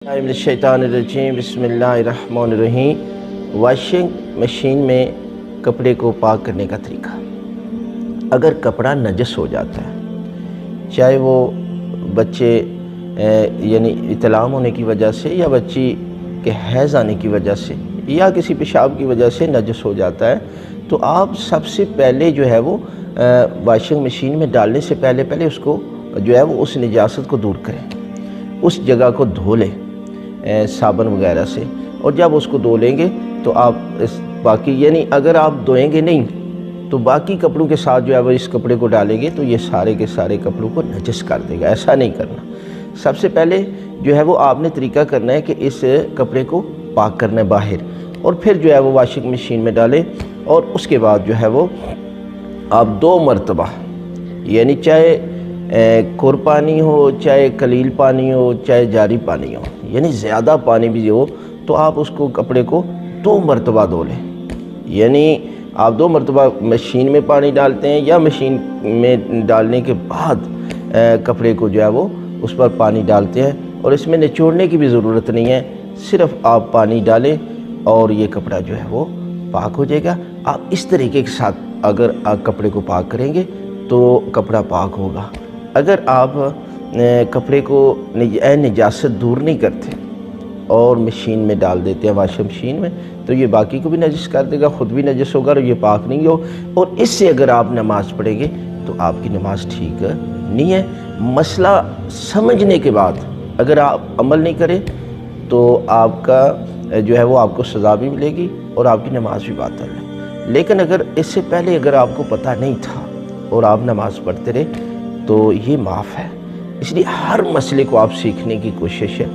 शैतानिर्रजीम बिस्मिल्लाहिर्रहमानिर्रहीम। Washing machine में कपड़े को पाक करने का तरीका। अगर कपड़ा नजस हो जाता है, चाहे वो बच्चे यानी इतलाम होने की वजह से या बच्ची के हैज़ आने की वजह से या किसी पेशाब की वजह से नजस हो जाता है, तो आप सबसे पहले जो है वो वॉशिंग मशीन में डालने से पहले उसको जो है वो उस निजासत को दूर करें, उस जगह को धो लें साबुन वगैरह से। और जब उसको धो लेंगे तो आप इस बाकी यानी अगर आप धोएंगे नहीं तो बाकी कपड़ों के साथ जो है वो इस कपड़े को डालेंगे तो ये सारे के सारे कपड़ों को नजस कर देगा। ऐसा नहीं करना। सबसे पहले जो है वो आपने तरीका करना है कि इस कपड़े को पाक करना है बाहर, और फिर जो है वो वॉशिंग मशीन में डालें। और उसके बाद जो है वो आप 2 मरतबा यानी चाहे कुर पानी हो, चाहे कलील पानी हो, चाहे जारी पानी हो, यानी ज़्यादा पानी भी हो तो आप उसको कपड़े को 2 मरतबा धो लें। यानी आप 2 मरतबा मशीन में पानी डालते हैं या मशीन में डालने के बाद कपड़े को जो है वो उस पर पानी डालते हैं, और इसमें निचोड़ने की भी ज़रूरत नहीं है, सिर्फ़ आप पानी डालें और ये कपड़ा जो है वो पाक हो जाएगा। आप इस तरीके के साथ अगर आप कपड़े को पाक करेंगे तो कपड़ा पाक होगा। अगर आप कपड़े को निजासत दूर नहीं करते और मशीन में डाल देते हैं वॉशिंग मशीन में, तो ये बाकी को भी नजस कर देगा, ख़ुद भी नजस होगा और ये पाक नहीं हो। और इससे अगर आप नमाज पढ़ेंगे तो आपकी नमाज ठीक नहीं है। मसला समझने के बाद अगर आप अमल नहीं करें तो आपका जो है वो आपको सज़ा भी मिलेगी और आपकी नमाज भी बातिल है। लेकिन अगर इससे पहले अगर आपको पता नहीं था और आप नमाज पढ़ते रहे तो ये माफ़ है। इसलिए हर मसले को आप सीखने की कोशिश है।